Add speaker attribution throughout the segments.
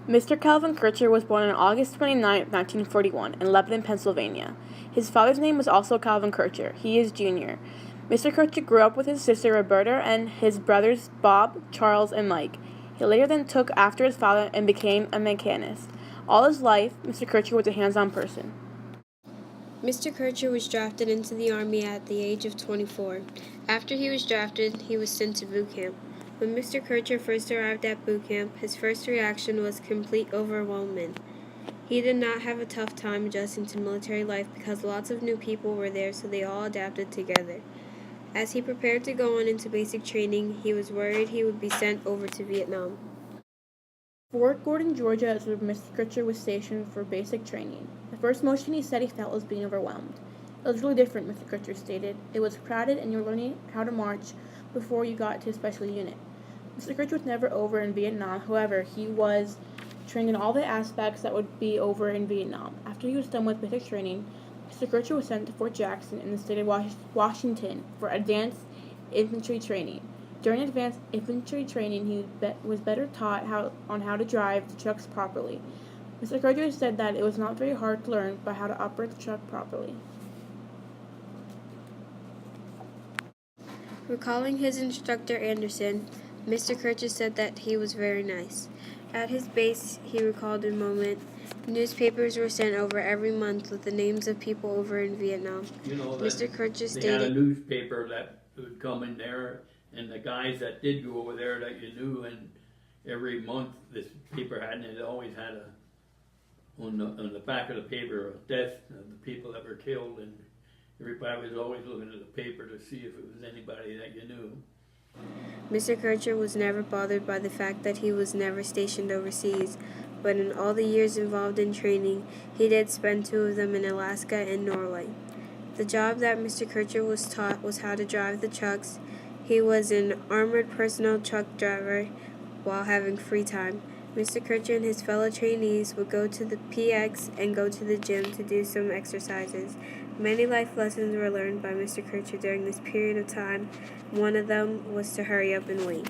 Speaker 1: Mr. Calvin Kercher was born on August 29, 1941, in Lebanon, Pennsylvania. His father's name was also Calvin Kercher. He is Jr. Mr. Kercher grew up with his sister Roberta and his brothers Bob, Charles, and Mike. He later then took after his father and became a mechanist. All his life, Mr. Kercher was a hands-on person.
Speaker 2: Mr. Kercher was drafted into the Army at the age of 24. After he was drafted, he was sent to boot camp. When Mr. Kercher first arrived at boot camp, his first reaction was complete overwhelmment. He did not have a tough time adjusting to military life because lots of new people were there, so they all adapted together. As he prepared to go on into basic training, he was worried he would be sent over to Vietnam.
Speaker 1: Fort Gordon, Georgia is where Mr. Kercher was stationed for basic training. The first motion he said he felt was being overwhelmed. It was really different, Mr. Kercher stated. It was crowded and you were learning how to march before you got to a special unit. Mr. Kercher was never over in Vietnam. However, he was trained in all the aspects that would be over in Vietnam. After he was done with basic training, Mr. Kercher was sent to Fort Jackson in the state of Washington for advanced infantry training. During advanced infantry training, he was better taught how to drive the trucks properly. Mr. Kercher said that it was not very hard to learn by how to operate the truck properly.
Speaker 2: Recalling his instructor Anderson, Mr. Kercher said that he was very nice. At his base, he recalled a moment, newspapers were sent over every month with the names of people over in Vietnam. Mr. Kercher stated,
Speaker 3: they had a newspaper that would come in there, and the guys that did go over there that you knew, and every month this paper had, and it always had on the back of the paper a death of the people that were killed, and everybody was always looking at the paper to see if it was anybody that you knew.
Speaker 2: Mr. Kercher was never bothered by the fact that he was never stationed overseas, but in all the years involved in training, he did spend 2 of them in Alaska and Norway. The job that Mr. Kercher was taught was how to drive the trucks. He was an armored personnel truck driver while having free time. Mr. Kercher and his fellow trainees would go to the PX and go to the gym to do some exercises. Many life lessons were learned by Mr. Kercher during this period of time. One of them was to hurry up and wait.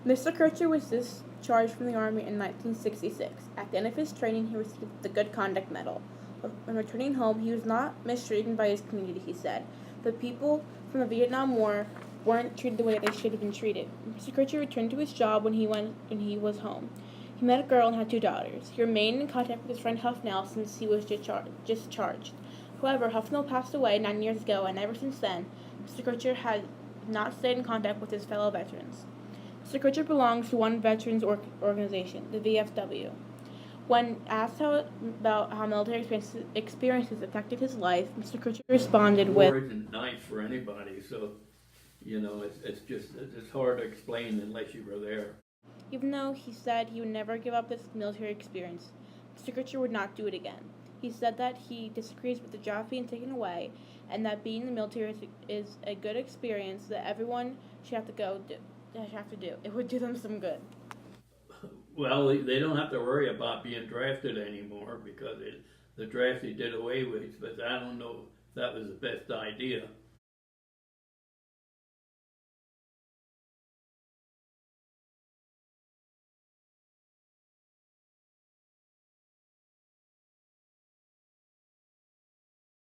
Speaker 1: Mr. Kercher was discharged from the Army in 1966. At the end of his training, he received the Good Conduct Medal. When returning home, he was not mistreated by his community, he said. The people from the Vietnam War weren't treated the way they should have been treated. Mr. Kercher returned to his job when he was home. He met a girl and had 2 daughters. He remained in contact with his friend Huffnell since he was discharged. However, Huffnell passed away 9 years ago, and ever since then, Mr. Kercher had not stayed in contact with his fellow veterans. Mr. Kercher belongs to one veterans organization, the VFW. When asked about how military experiences affected his life, Mr. Kercher responded with,
Speaker 3: War isn't nice for anybody, so it's hard to explain unless you were there.
Speaker 1: Even though he said he would never give up this military experience, Mr. Kercher would not do it again. He said that he disagrees with the job being taken away, and that being in the military is a good experience that everyone should have to do. It would do them some good.
Speaker 3: Well, they don't have to worry about being drafted anymore because the draft they did away with, but I don't know if that was the best idea.